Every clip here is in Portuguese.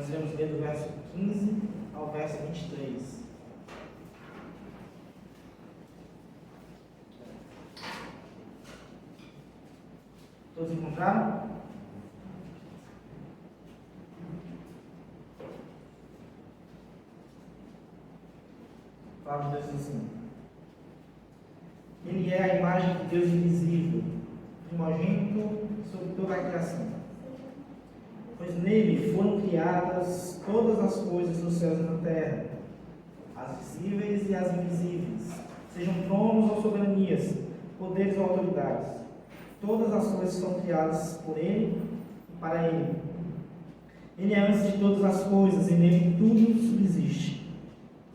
Nós iremos ler do verso 15 ao verso 23. Todos encontraram? A palavra de Deus diz assim: Ele é a imagem de Deus invisível, primogênito sobre toda a criação. Pois nele foram criadas todas as coisas nos céus e na terra, as visíveis e as invisíveis, sejam tronos ou soberanias, poderes ou autoridades. Todas as coisas são criadas por ele e para ele. Ele é antes de todas as coisas e nele tudo subsiste.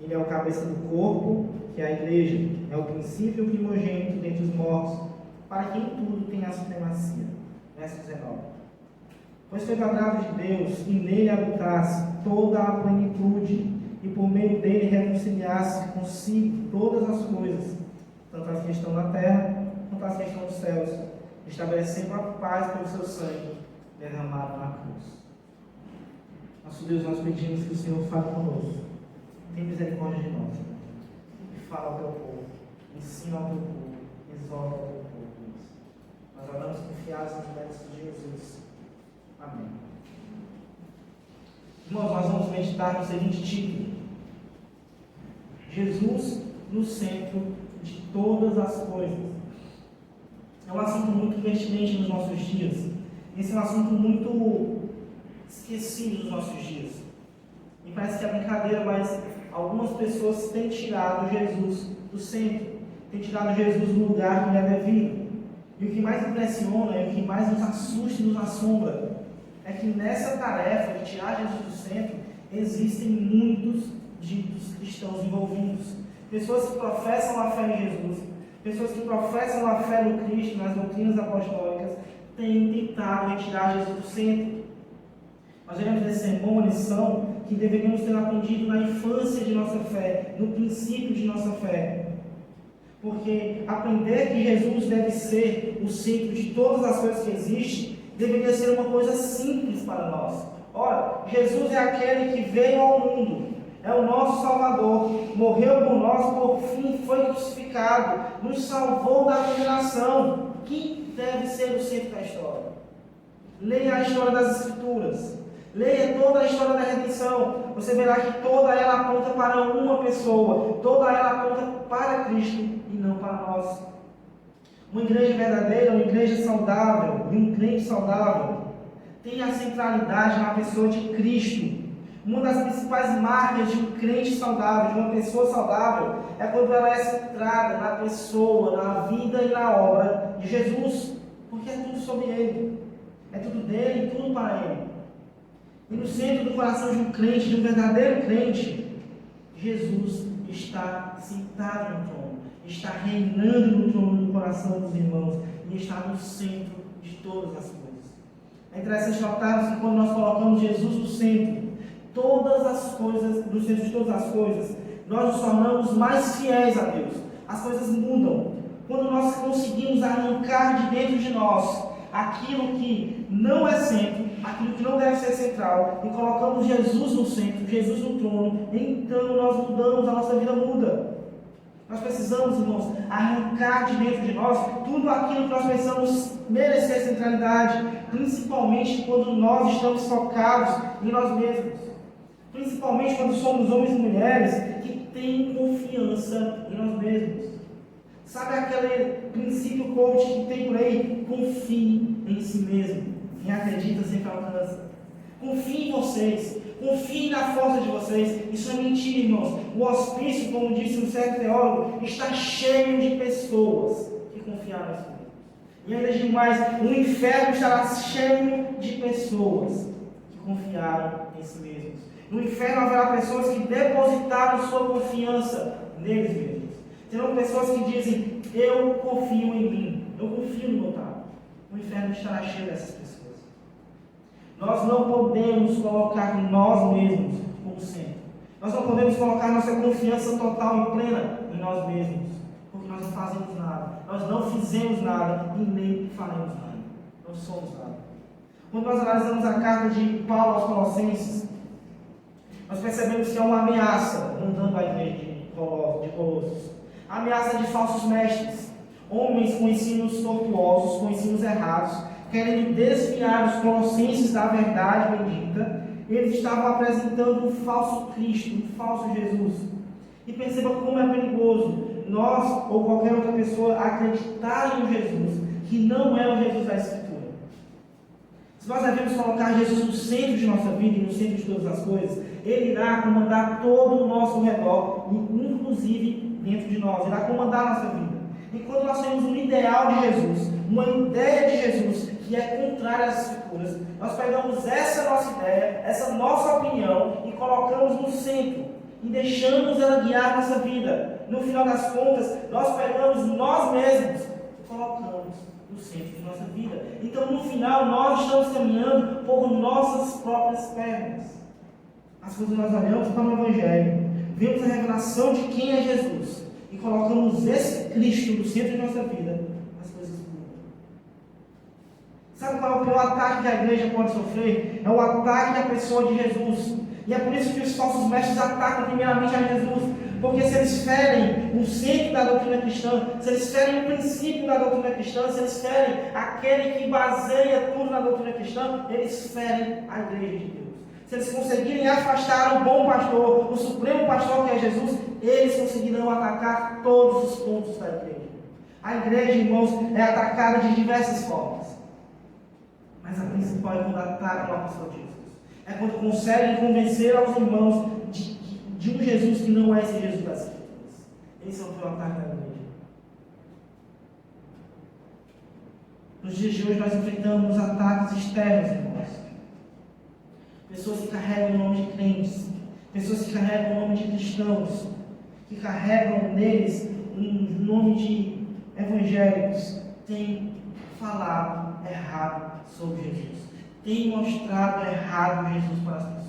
Ele é o cabeça do corpo, que é a igreja. É o princípio e o primogênito dentre os mortos, para que em tudo tenha a supremacia. Verso 19. Pois foi do agrado de Deus que nele habitasse toda a plenitude, e por meio dele reconciliasse consigo todas as coisas, tanto as que estão na terra, quanto as que estão nos céus, estabelecendo a paz pelo seu sangue derramado na cruz. Nosso Deus, nós pedimos que o Senhor fale conosco. Tem misericórdia de nós. E fala ao teu povo. Ensina ao teu povo. Exorta ao teu povo. Nós oramos confiados nos méritos de Jesus. Amém. Irmãos, nós vamos meditar no seguinte título: Jesus no centro de todas as coisas. É um assunto muito pertinente nos nossos dias. Esse é um assunto muito esquecido nos nossos dias. E parece que é brincadeira, mas algumas pessoas têm tirado Jesus do centro, têm tirado Jesus do lugar que lhe é devido. E o que mais impressiona e o que mais nos assusta e nos assombra é que nessa tarefa de tirar Jesus do centro, existem muitos ditos cristãos envolvidos. Pessoas que professam a fé em Jesus, pessoas que professam a fé no Cristo, nas doutrinas apostólicas, têm tentado retirar Jesus do centro. Nós veremos nesse sermão uma lição que deveríamos ter aprendido na infância de nossa fé, no princípio de nossa fé. Porque aprender que Jesus deve ser o centro de todas as coisas que existem, deveria ser uma coisa simples para nós. Ora, Jesus é aquele que veio ao mundo, é o nosso Salvador, morreu por nós, por fim foi crucificado, nos salvou da condenação. Quem deve ser o centro da história? Leia a história das Escrituras, leia toda a história da redenção, você verá que toda ela aponta para uma pessoa, toda ela aponta para Cristo e não para nós. Uma igreja verdadeira, uma igreja saudável, e um crente saudável, tem a centralidade na pessoa de Cristo. Uma das principais marcas de um crente saudável, de uma pessoa saudável, é quando ela é centrada na pessoa, na vida e na obra de Jesus, porque é tudo sobre Ele, é tudo dele e tudo para Ele. E no centro do coração de um crente, de um verdadeiro crente, Jesus está sentado no trono, está reinando no trono do coração dos irmãos e está no centro de todas as coisas. É interessante notarmos que quando nós colocamos Jesus no centro, todas as coisas, no centro de todas as coisas, nós nos tornamos mais fiéis a Deus. As coisas mudam. Quando nós conseguimos arrancar de dentro de nós aquilo que não é centro, aquilo que não deve ser central, e colocamos Jesus no centro, Jesus no trono, então nós mudamos, a nossa vida muda. Nós precisamos, irmãos, arrancar de dentro de nós tudo aquilo que nós pensamos merecer centralidade, principalmente quando nós estamos focados em nós mesmos. Principalmente quando somos homens e mulheres que têm confiança em nós mesmos. Sabe aquele princípio coach que tem por aí? Confie em si mesmo. Quem acredita sempre alcança. Confie em vocês. Confie na força de vocês. Isso é mentira, irmãos. O hospício, como disse um certo teólogo, está cheio de pessoas que confiaram em si mesmos. E ainda digo mais, o inferno estará cheio de pessoas que confiaram em si mesmos. No inferno haverá pessoas que depositaram sua confiança neles mesmos. Terão pessoas que dizem: eu confio em mim, eu confio no meu talento. O inferno estará cheio dessas pessoas. Nós não podemos colocar nós mesmos como centro. Nós não podemos colocar nossa confiança total e plena em nós mesmos, porque nós não fazemos nada, nós não fizemos nada e nem faremos nada. Não somos nada. Quando nós analisamos a carta de Paulo aos Colossenses, Nós percebemos que há uma ameaça rondando a igreja de Colossos. A ameaça de falsos mestres, homens com ensinos tortuosos, com ensinos errados, querendo desviar os colossenses da verdade bendita. Eles estavam apresentando um falso Cristo, um falso Jesus. E perceba como é perigoso nós ou qualquer outra pessoa acreditar em um Jesus que não é o Jesus da Escritura. Se nós devemos colocar Jesus no centro de nossa vida e no centro de todas as coisas, Ele irá comandar todo o nosso redor, inclusive dentro de nós. Ele irá comandar a nossa vida. E quando nós temos um ideal de Jesus, uma ideia de Jesus que é contrária às Escrituras, nós pegamos essa nossa ideia, essa nossa opinião e colocamos no centro e deixamos ela guiar a nossa vida. No final das contas, nós pegamos nós mesmos e colocamos no centro de nossa vida. Então, no final, nós estamos caminhando por nossas próprias pernas. As coisas nós olhamos para o Evangelho, vemos a revelação de quem é Jesus e colocamos esse Cristo no centro de nossa vida, as coisas mudam. Sabe qual é o pior ataque que a igreja pode sofrer? É o ataque à pessoa de Jesus. E é por isso que os falsos mestres atacam primeiramente a Jesus. Porque se eles ferem o centro da doutrina cristã, se eles ferem o princípio da doutrina cristã, se eles ferem aquele que baseia tudo na doutrina cristã, eles ferem a igreja de Deus. Se eles conseguirem afastar o bom pastor, o supremo pastor que é Jesus, eles conseguirão atacar todos os pontos da igreja. A igreja, irmãos, é atacada de diversas formas. Mas a principal é quando atacam o apóstolo de Jesus. É quando conseguem convencer aos irmãos de um Jesus que não é esse Jesus das Escrituras. Esse é o pior ataque da igreja. Nos dias de hoje nós enfrentamos ataques externos, irmãos. Pessoas que carregam o nome de crentes, pessoas que carregam o nome de cristãos, que carregam neles um nome de evangélicos, têm falado errado sobre Jesus, têm mostrado errado Jesus para as pessoas,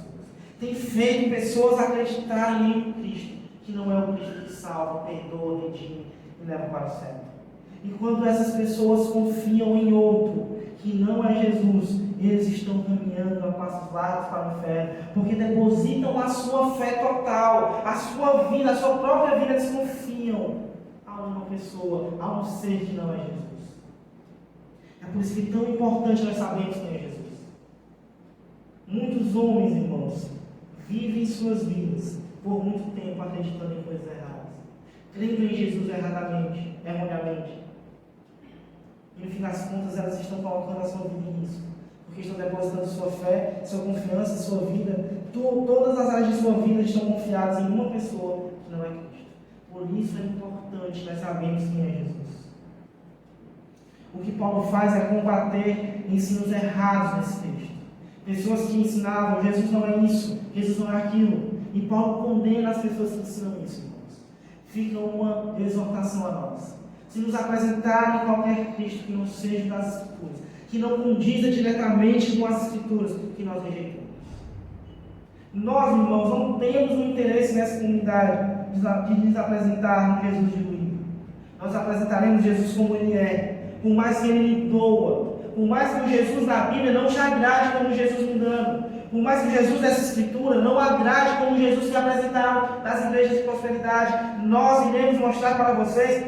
têm feito pessoas acreditarem em um Cristo que não é o Cristo que salva, perdoa, redime e leva para o céu. E quando essas pessoas confiam em outro que não é Jesus, eles estão caminhando a passos largos para o inferno, porque depositam a sua fé total, a sua vida, a sua própria vida, eles confiam a uma pessoa, a um ser que não é Jesus. É por isso que é tão importante nós sabermos quem é Jesus. Muitos homens, irmãos, vivem suas vidas por muito tempo acreditando em coisas erradas, crendo em Jesus erroneamente. E no fim das contas, elas estão colocando a sua vida em risco, porque estão depositando sua fé, sua confiança, sua vida, todas as áreas de sua vida estão confiadas em uma pessoa que não é Cristo. Por isso é importante nós sabermos quem é Jesus. O que Paulo faz é combater ensinos errados nesse texto. Pessoas que ensinavam, Jesus não é isso, Jesus não é aquilo. E Paulo condena as pessoas que ensinam isso, irmãos. Fica uma exortação a nós. Se nos apresentarem qualquer Cristo que não seja das Escrituras, que não condiza diretamente com as Escrituras, que nós rejeitamos. Nós, irmãos, não temos um interesse nessa comunidade de lhes apresentar um Jesus diluído. Nós apresentaremos Jesus como Ele é, por mais que Ele lhe doa, por mais que o Jesus da Bíblia não te agrade como Jesus mundano, por mais que o Jesus dessa Escritura não agrade como Jesus que apresentaram nas igrejas de prosperidade, nós iremos mostrar para vocês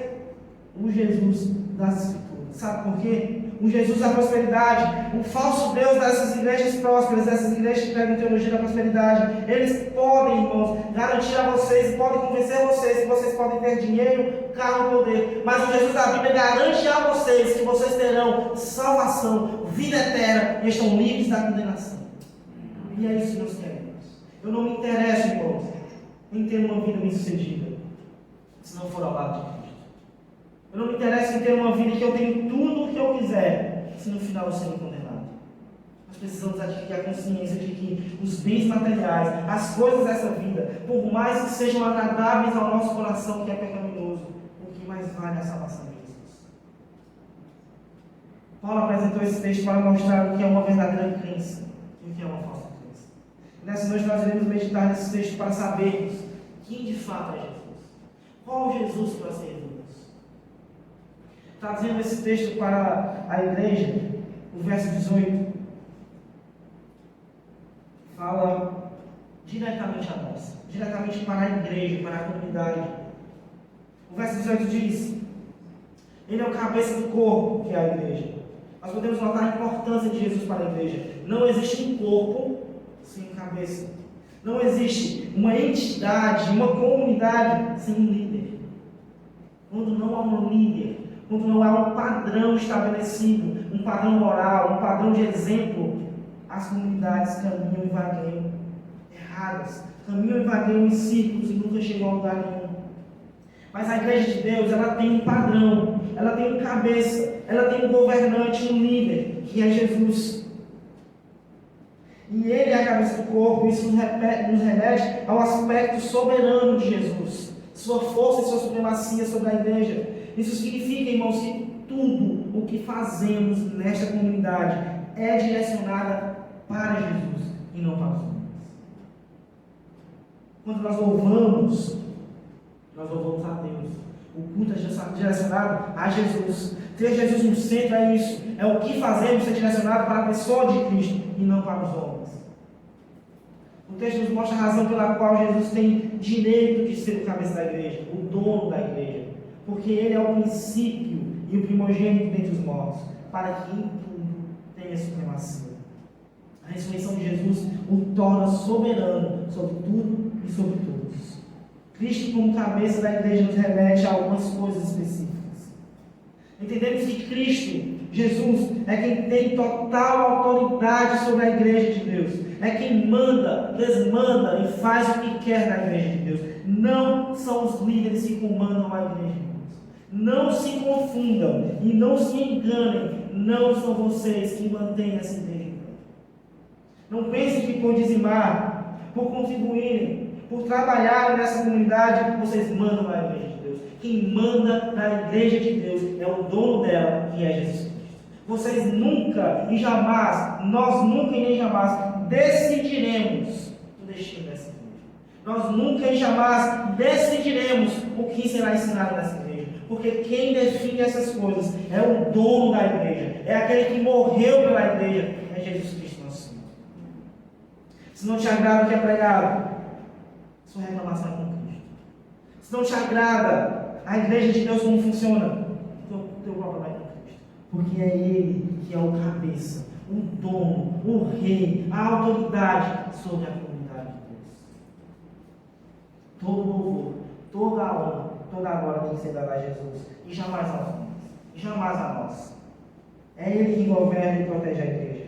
o Jesus das Escrituras. Sabe por quê? O Jesus da prosperidade, o falso Deus dessas igrejas prósperas, dessas igrejas que pregam teologia da prosperidade, eles podem, irmãos, garantir a vocês, podem convencer vocês que vocês podem ter dinheiro, carro e poder, mas o Jesus da Bíblia garante a vocês que vocês terão salvação, vida eterna e estão livres da condenação. E é isso que nós queremos. Eu não me interesso, irmãos, em ter uma vida bem-sucedida, se não for ao lado de Cristo. Eu não me interesso em ter uma vida que eu tenho tudo o que eu quiser, se no final eu serei condenado. Nós precisamos adquirir a consciência de que os bens materiais, as coisas dessa vida, por mais que sejam agradáveis ao nosso coração que é pecaminoso, o que mais vale é a salvação de Jesus. Paulo apresentou esse texto para mostrar o que é uma verdadeira crença e o que é uma falsa crença. Nessa noite nós iremos meditar nesse texto para sabermos quem de fato é Jesus. Qual Jesus que nós servimos? Trazendo esse texto para a igreja, o verso 18 fala diretamente a nós, diretamente para a igreja, para a comunidade. O verso 18 diz: Ele é o cabeça do corpo, que é a igreja. Nós podemos notar a importância de Jesus para a igreja. Não existe um corpo sem cabeça. Não existe uma entidade, uma comunidade sem um líder. Quando não há um líder, quando não há um padrão estabelecido, um padrão moral, um padrão de exemplo, as comunidades caminham e vagueiam erradas, caminham e vagueiam em círculos e nunca chegam a lugar nenhum. Mas a igreja de Deus, ela tem um padrão, ela tem um cabeça, ela tem um governante, um líder, que é Jesus. E ele é a cabeça do corpo. Isso nos remete ao aspecto soberano de Jesus, sua força e sua supremacia sobre a igreja. Isso significa, irmãos, que tudo o que fazemos nesta comunidade é direcionada para Jesus e não para os homens. Quando nós louvamos a Deus. O culto é direcionado a Jesus. Ter Jesus no centro é isso. É o que fazemos ser direcionado para a pessoa de Cristo e não para os homens. O texto nos mostra a razão pela qual Jesus tem direito de ser o cabeça da igreja, o dono da igreja. Porque ele é o princípio e o primogênito dentre os mortos, para que em tudo tenha supremacia. A ressurreição de Jesus o torna soberano sobre tudo e sobre todos. Cristo, como cabeça da igreja, nos remete a algumas coisas específicas. Entendemos que Cristo, Jesus, é quem tem total autoridade sobre a igreja de Deus. É quem manda, desmanda e faz o que quer na igreja de Deus. Não são os líderes que comandam a igreja de Deus. Não se confundam e não se enganem. Não são vocês que mantêm essa igreja. Não pensem que por dizimar, por contribuírem, por trabalhar nessa comunidade, vocês mandam na igreja de Deus. Quem manda na igreja de Deus é o dono dela, que é Jesus Cristo. Vocês nunca e jamais, nós nunca e nem jamais decidiremos o destino dessa igreja. Nós nunca e jamais decidiremos o que será ensinado nessa igreja. Porque quem define essas coisas é o dono da igreja, é aquele que morreu pela igreja, é Jesus Cristo, nosso Senhor. Se não te agrada o que é pregado, sua reclamação é com Cristo. Se não te agrada a igreja de Deus como funciona, teu problema é com Cristo. Porque é Ele que é o cabeça, o dono, o rei, a autoridade sobre a comunidade de Deus. Todo louvor, toda a honra, toda a glória tem que ser dada a Jesus. E jamais aos homens. E jamais a nós. É Ele que governa e protege a igreja.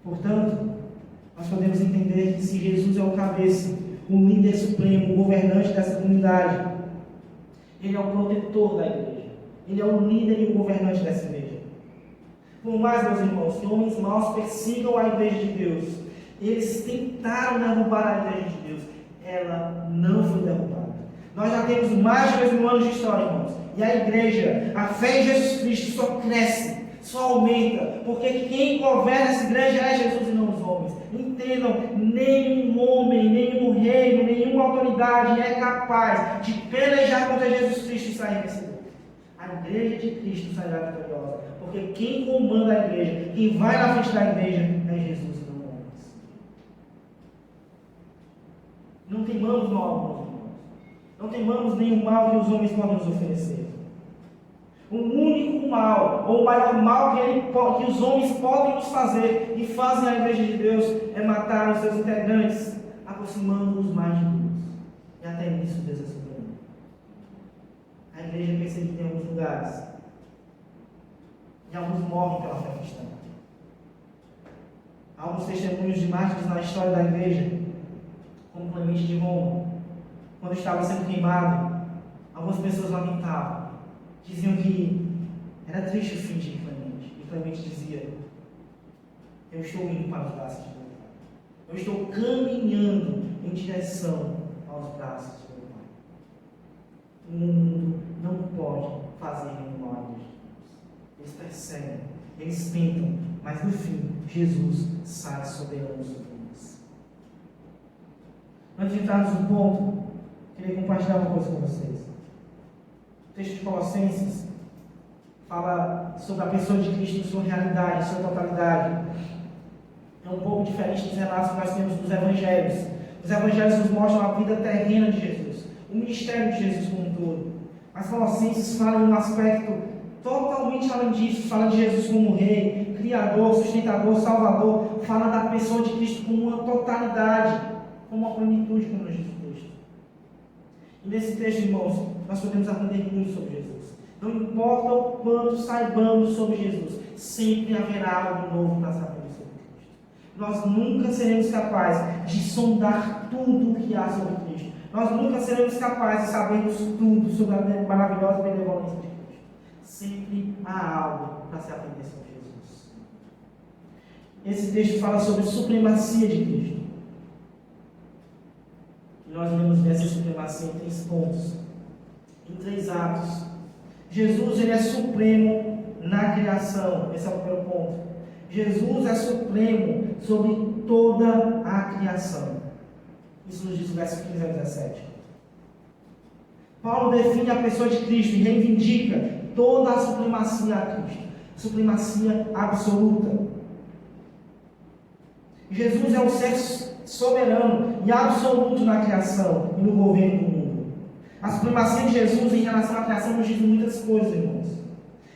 Portanto, nós podemos entender que se Jesus é o cabeça, o líder supremo, o governante dessa comunidade, Ele é o protetor da igreja. Ele é o líder e o governante dessa igreja. Por mais, meus irmãos, que homens maus persigam a igreja de Deus, eles tentaram derrubar a igreja de Deus, ela não foi derrubada. Nós já temos mais de 2000 anos de história, irmãos, e a igreja, a fé em Jesus Cristo só cresce, só aumenta, porque quem governa essa igreja é Jesus e não os homens. Entendam, nenhum homem, nenhum reino, nenhuma autoridade é capaz de pelejar contra Jesus Cristo e sair vencedor. A igreja de Cristo sairá vitoriosa, porque quem comanda a igreja, quem vai na frente da igreja é Jesus e não homens. Não temamos mal, meus irmãos. Não temamos nenhum mal que os homens podem nos oferecer. O único mal, ou o maior mal que os homens podem nos fazer e fazem à igreja de Deus é matar os seus integrantes, aproximando-os mais de Deus. E até nisso Deus é soberano. A igreja é perseguida em alguns lugares. E alguns morrem pela fé cristã. Há alguns testemunhos de mártires na história da igreja, como Clemente de Roma. Quando estava sendo queimado, algumas pessoas lamentavam. Diziam que era triste o fim de Clemente. E Clemente dizia: eu estou indo para os braços de meu Pai. Eu estou caminhando em direção aos braços de meu Pai. O mundo não pode fazer nenhum mal a Deus. Eles perseguem, eles tentam, mas no fim, Jesus sai soberano sobre nós. Antes de entrarmos no ponto, queria compartilhar uma coisa com vocês. O texto de Colossenses fala sobre a pessoa de Cristo em sua realidade, em sua totalidade. é um pouco diferente dos relatos que nós temos dos evangelhos. Os evangelhos nos mostram a vida terrena de Jesus, o ministério de Jesus como um todo. Mas Colossenses fala em um aspecto totalmente além disso. Fala de Jesus como rei, criador, sustentador, salvador. Fala da pessoa de Cristo como uma totalidade, como uma plenitude, como Jesus Cristo. E nesse texto, irmãos, nós podemos aprender muito sobre Jesus. Não importa o quanto saibamos sobre Jesus, sempre haverá algo novo para saber sobre Cristo. Nós nunca seremos capazes de sondar tudo o que há sobre Cristo. Nós nunca seremos capazes de sabermos tudo sobre a maravilhosa benevolência de Cristo. Sempre há algo para se aprender sobre Jesus. Esse texto fala sobre a supremacia de Cristo. E nós vamos ver essa supremacia em 3 pontos, em 3 atos. Jesus, ele é supremo na criação. Esse é o primeiro ponto. Jesus é supremo sobre toda a criação. Isso nos diz o verso 15 a 17. Paulo define a pessoa de Cristo e reivindica toda a supremacia a Cristo. Supremacia absoluta. Jesus é o ser soberano e absoluto na criação e no governo do mundo. A supremacia de Jesus em relação à criação nos diz muitas coisas, irmãos.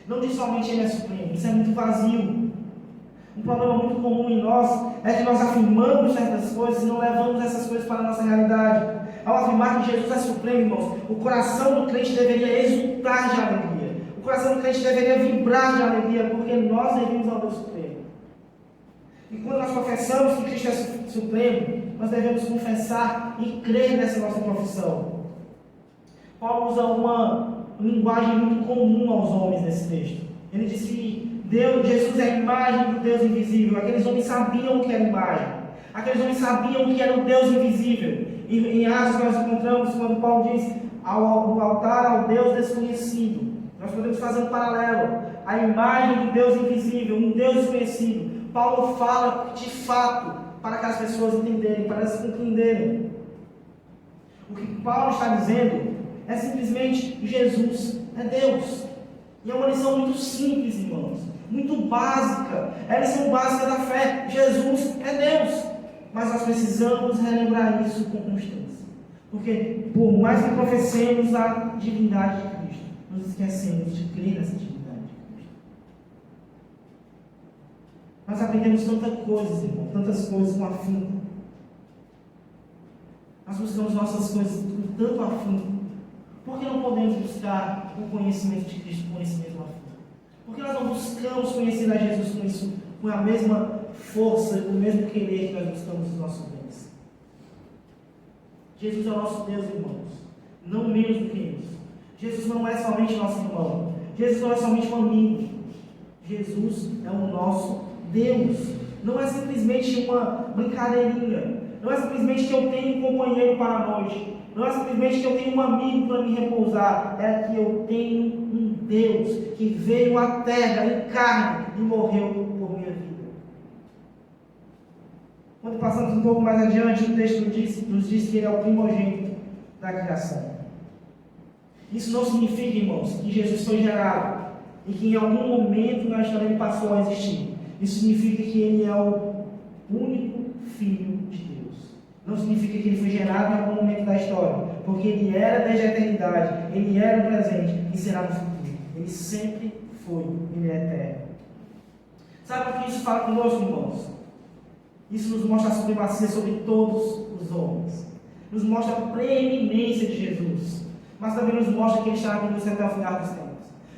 Não diz somente ele é supremo, isso é muito vazio. Um problema muito comum em nós é que nós afirmamos certas coisas e não levamos essas coisas para a nossa realidade. Ao afirmar que Jesus é supremo, irmãos, o coração do crente deveria exultar de alegria. O coração do crente deveria vibrar de alegria, porque nós servimos ao Deus supremo. E quando nós confessamos que Cristo é supremo, nós devemos confessar e crer nessa nossa profissão. Paulo usa uma linguagem muito comum aos homens nesse texto. Ele diz que Jesus é a imagem do Deus invisível. Aqueles homens sabiam o que era imagem. Aqueles homens sabiam o que era o Deus invisível. E em Atos nós encontramos quando Paulo diz no altar ao Deus desconhecido. Nós podemos fazer um paralelo. A imagem do Deus invisível, um Deus desconhecido. Paulo fala de fato para que as pessoas entenderem, para elas compreenderem. O que Paulo está dizendo é simplesmente Jesus é Deus. E é uma lição muito simples, irmãos. Muito básica. É a lição básica da fé. Jesus é Deus. Mas nós precisamos relembrar isso com constância. Porque por mais que professemos a divindade de Cristo, nos esquecemos de crer nessa divindade de Cristo. Nós aprendemos tantas coisas, irmão. Tantas coisas com afinco. Nós buscamos nossas coisas com tanto afinco. Por que não podemos buscar o conhecimento de Cristo com esse mesmo afinco? Por que nós não buscamos conhecer a Jesus com isso, com a mesma força, com o mesmo querer que nós buscamos nos nossos bens? Jesus é o nosso Deus, irmãos. Não menos do que isso. Jesus não é somente nosso irmão. Jesus não é somente um amigo. Jesus é o nosso Deus. Não é simplesmente uma brincadeirinha. Não é simplesmente que eu tenho um companheiro para a noite. Não é simplesmente que eu tenho um amigo para me repousar. É que eu tenho um Deus que veio à terra em carne e morreu por minha vida. Quando passamos um pouco mais adiante, o texto nos diz que ele é o primogênito da criação. Isso não significa, irmãos, que Jesus foi gerado e que em algum momento na história ele passou a existir. Isso significa que ele é o único Filho de Deus. Não significa que ele foi gerado em algum momento da história, porque ele era desde a eternidade, ele era no presente e será no futuro. Ele sempre foi, ele é eterno. Sabe o que isso fala conosco, irmãos? Isso nos mostra a supremacia sobre todos os homens. Nos mostra a preeminência de Jesus, mas também nos mostra que ele estará conosco até o final dos tempos.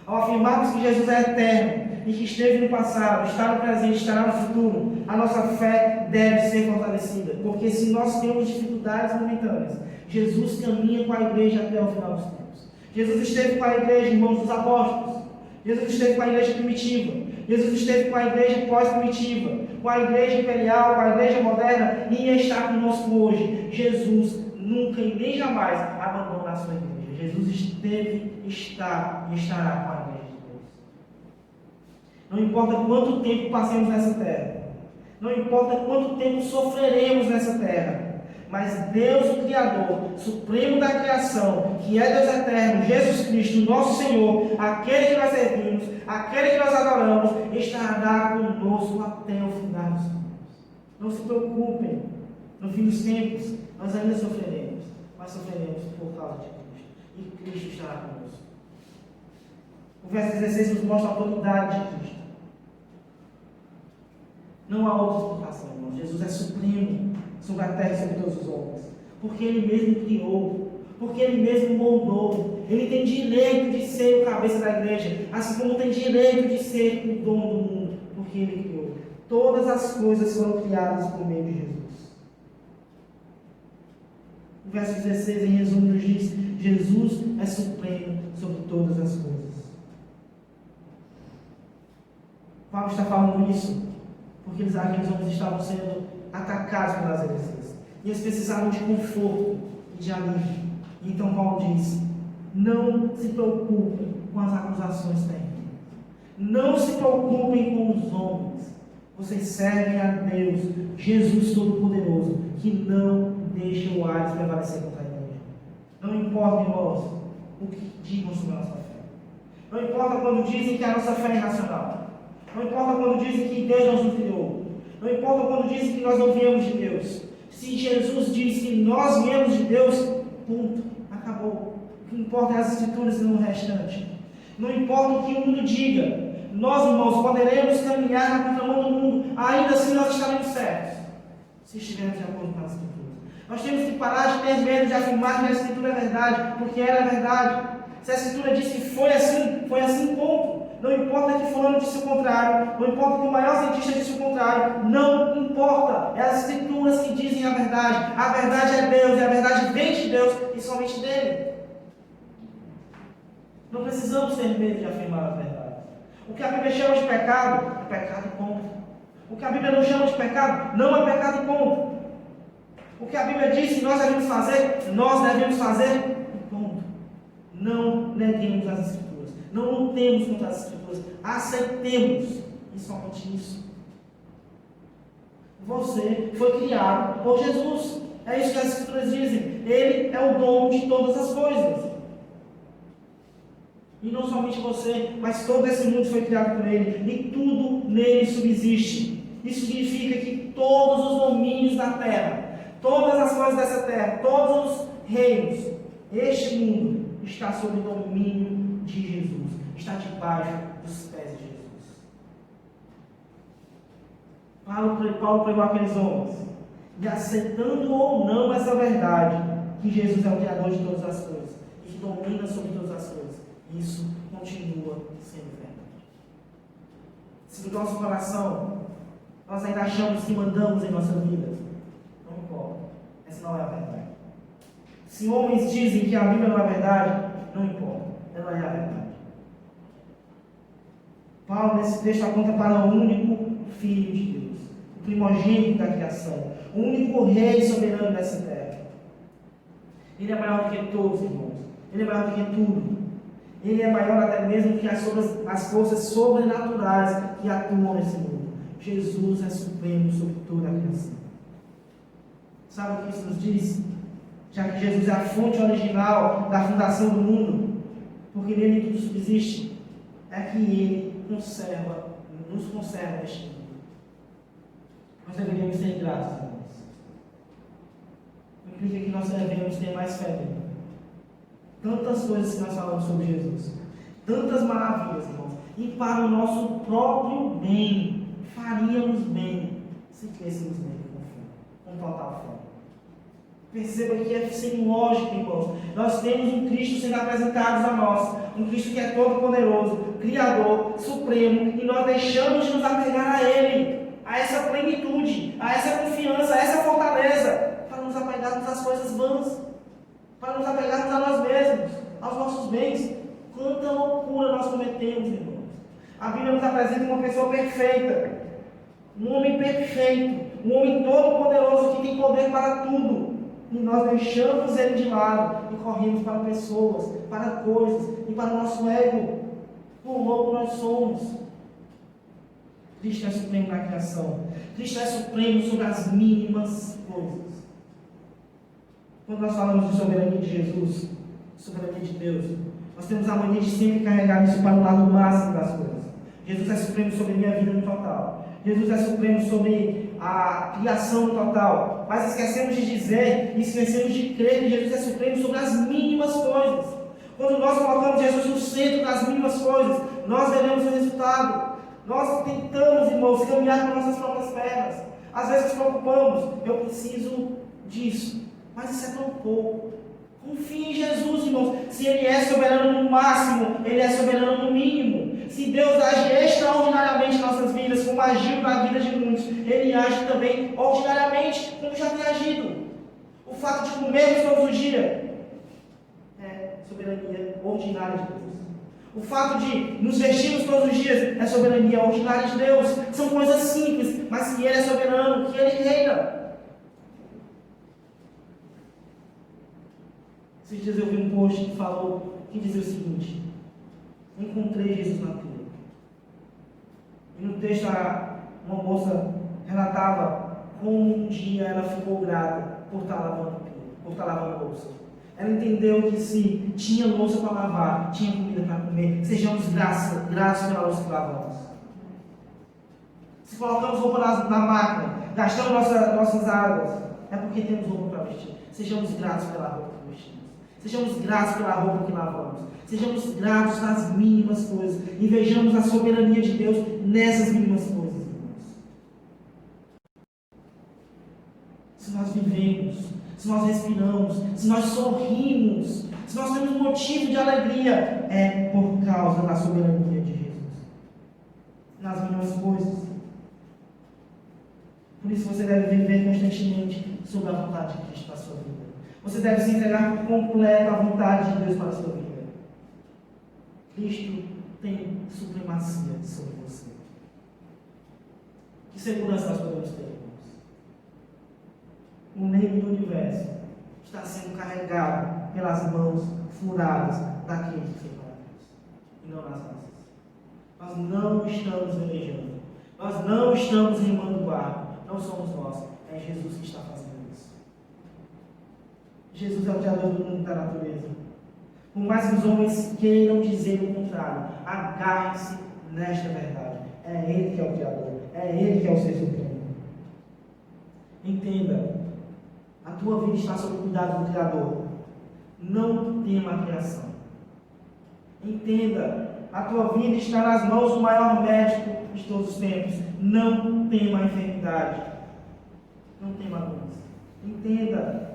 Ao afirmarmos que Jesus é eterno e que esteve no passado, está no presente, estará no futuro, a nossa fé deve ser fortalecida, porque se nós temos dificuldades momentâneas, Jesus caminha com a igreja até o final dos tempos. Jesus esteve com a igreja, irmãos, dos apóstolos. Jesus esteve com a igreja primitiva. Jesus esteve com a igreja pós-primitiva, com a igreja imperial, com a igreja moderna, e está conosco hoje. Jesus nunca e nem jamais abandona a sua igreja. Jesus esteve, está e estará com a igreja de Deus. Não importa quanto tempo passemos nessa terra, não importa quanto tempo sofreremos nessa terra, mas Deus, o Criador, Supremo da criação, que é Deus eterno, Jesus Cristo, nosso Senhor, aquele que nós servimos, aquele que nós adoramos, estará conosco até o final dos tempos. Não se preocupem. No fim dos tempos, nós ainda sofreremos. Mas sofreremos por causa de Cristo. E Cristo estará conosco. O verso 16 nos mostra a autoridade de Cristo. Não há outra explicação, irmãos. Jesus é supremo sobre a terra e sobre todos os homens. Porque Ele mesmo criou. Porque Ele mesmo moldou. Ele tem direito de ser o cabeça da igreja. Assim como tem direito de ser o dono do mundo. Porque Ele criou. Todas as coisas foram criadas por meio de Jesus. O verso 16, em resumo, nos diz: Jesus é supremo sobre todas as coisas. Paulo está falando isso porque aqueles homens estavam sendo atacados pelas heresias. E eles precisavam de conforto e de alívio. Então Paulo diz: não se preocupem com as acusações terríveis. Não se preocupem com os homens. Vocês servem a Deus, Jesus Todo-Poderoso, que não deixa o Hades prevalecer contra a igreja. Não importa, irmãos, o que digam sobre a nossa fé. Não importa quando dizem que a nossa fé é irracional. Não importa quando dizem que Deus nos criou. Não importa quando dizem que nós não viemos de Deus. Se Jesus diz que nós viemos de Deus, ponto, acabou. O que importa é as Escrituras e não o restante. Não importa o que o mundo diga. Nós, irmãos, poderemos caminhar na contramão do mundo. Ainda assim nós estaremos certos. Se estivermos de acordo com as Escrituras. Nós temos que parar de ter medo de afirmar que a Escritura é verdade, porque ela é verdade. Se a Escritura diz que foi assim, ponto. Não importa que fulano disse o contrário, não importa que o maior cientista disse o contrário, não importa. É as Escrituras que dizem a verdade. A verdade é Deus, e a verdade vem de Deus e somente dele. Não precisamos ter medo de afirmar a verdade. O que a Bíblia chama de pecado, é pecado e ponto. O que a Bíblia não chama de pecado, não é pecado e ponto. O que a Bíblia diz que nós devemos fazer e ponto. Não neguemos as Escrituras. Não lutemos contra as Escrituras. Aceitemos. E somente isso. Você foi criado por Jesus. É isso que as Escrituras dizem. Ele é o dono de todas as coisas. E não somente você, mas todo esse mundo foi criado por Ele. E tudo nele subsiste. Isso significa que todos os domínios da terra, todas as coisas dessa terra, todos os reinos, este mundo está sob o domínio de Jesus. Está debaixo dos pés de Jesus. Paulo pregou aqueles homens. E aceitando ou não essa verdade, que Jesus é o Criador de todas as coisas. E que domina sobre todas as coisas. Isso continua sendo verdade. Se no nosso coração nós ainda achamos que mandamos em nossa vida, não importa. Essa não é a verdade. Se homens dizem que a Bíblia não é verdade, não importa. Ela é a verdade. Paulo, nesse texto, aponta para o único Filho de Deus, o primogênito da criação, o único Rei soberano dessa terra. Ele é maior do que todos, irmãos. Ele é maior do que tudo. Ele é maior até mesmo que as forças sobrenaturais que atuam nesse mundo. Jesus é supremo sobre toda a criação. Sabe o que isso nos diz? Já que Jesus é a fonte original da fundação do mundo, porque nele tudo subsiste, é que Ele nos conserva neste mundo. Nós deveríamos ser gratos a Deus. Implica que nós devemos ter mais fé nele. Tantas coisas que nós falamos sobre Jesus, tantas maravilhas, irmãos, e para o nosso próprio bem, faríamos bem se crescêssemos nele com total fé. Perceba que é sem lógica, irmãos. Nós temos um Cristo sendo apresentado a nós, um Cristo que é todo-poderoso, Criador, Supremo, e nós deixamos de nos apegar a Ele, a essa plenitude, a essa confiança, a essa fortaleza, para nos apegarmos às coisas vãs, para nos apegarmos a nós mesmos, aos nossos bens. Quanta loucura nós cometemos, irmãos. A Bíblia nos apresenta uma pessoa perfeita, um homem perfeito, um homem todo-poderoso que tem poder para tudo. E nós deixamos ele de lado e corremos para pessoas, para coisas e para o nosso ego. Por louco nós somos. Cristo é supremo na criação. Cristo é supremo sobre as mínimas coisas. Quando nós falamos de soberania de Jesus, soberania de Deus, nós temos a mania de sempre carregar isso para o lado máximo das coisas. Jesus é supremo sobre a minha vida no total. Jesus é supremo sobre a criação total, mas esquecemos de dizer e esquecemos de crer que Jesus é supremo sobre as mínimas coisas. Quando nós colocamos Jesus no centro das mínimas coisas, nós veremos o resultado. Nós tentamos, irmãos, caminhar com nossas próprias pernas. Às vezes nos preocupamos, eu preciso disso, mas isso é tão pouco. Confie em Jesus, irmãos. Se Ele é soberano no máximo, Ele é soberano no mínimo. Se Deus age extraordinariamente em nossas vidas, como agiu na vida de muitos, Ele age também ordinariamente, como já tem agido. O fato de comermos todos os dias é soberania ordinária de Deus. O fato de nos vestirmos todos os dias é soberania ordinária de Deus. São coisas simples, mas que Ele é soberano, que Ele reina. Esses dias eu vi um post que dizia o seguinte: encontrei Jesus na tua. E no texto uma moça relatava como um dia ela ficou grata por estar lavando louça. Ela entendeu que se tinha louça para lavar, tinha comida para comer. Sejamos gratos pela louça que lavamos. Se colocamos roupa na máquina, gastamos nossas águas, é porque temos roupa para vestir. Sejamos gratos pela roupa que vestimos. Sejamos gratos pela roupa que lavamos. Sejamos gratos nas mínimas coisas. E vejamos a soberania de Deus nessas mínimas coisas, irmãos. Se nós vivemos, se nós respiramos, se nós sorrimos, se nós temos motivo de alegria, é por causa da soberania de Jesus. Nas mínimas coisas. Por isso você deve viver constantemente sob a vontade de Cristo para a sua vida. Você deve se entregar por completo à vontade de Deus para a sua vida. Cristo tem supremacia sobre você. Que segurança nós podemos ter, irmãos? O meio do universo está sendo carregado pelas mãos furadas daqueles que são para Deus, e não nas nossas. Nós não estamos velejando. Nós não estamos remando o barco. Não somos nós. É Jesus que está fazendo isso. Jesus é o criador do mundo e da natureza. Por mais que os homens queiram dizer o contrário, agarrem-se nesta verdade. É Ele que é o criador. É Ele que é o ser supremo. Entenda. A tua vida está sob o cuidado do Criador. Não tema a criação. Entenda. A tua vida está nas mãos do maior médico de todos os tempos. Não tema a enfermidade. Não tema a doença. Entenda.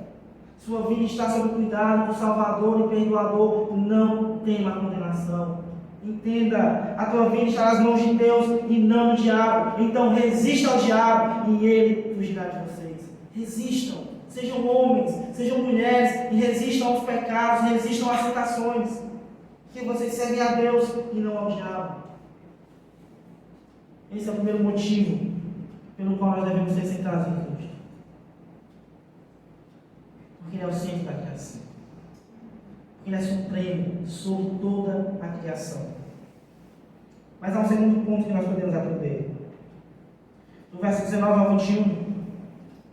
Sua vida está sob o cuidado do Salvador e Perdoador. Não tema a condenação. Entenda. A tua vida está nas mãos de Deus e não do diabo. Então resista ao diabo e ele fugirá de vocês. Resistam. Sejam homens, sejam mulheres e resistam aos pecados, resistam às tentações. Que vocês servem a Deus e não ao diabo. Esse é o primeiro motivo pelo qual nós devemos ser centrados em Cristo. Porque Ele é o centro da criação. Ele é supremo sobre toda a criação. Mas há um segundo ponto que nós podemos aprender. No verso 19 ao 21,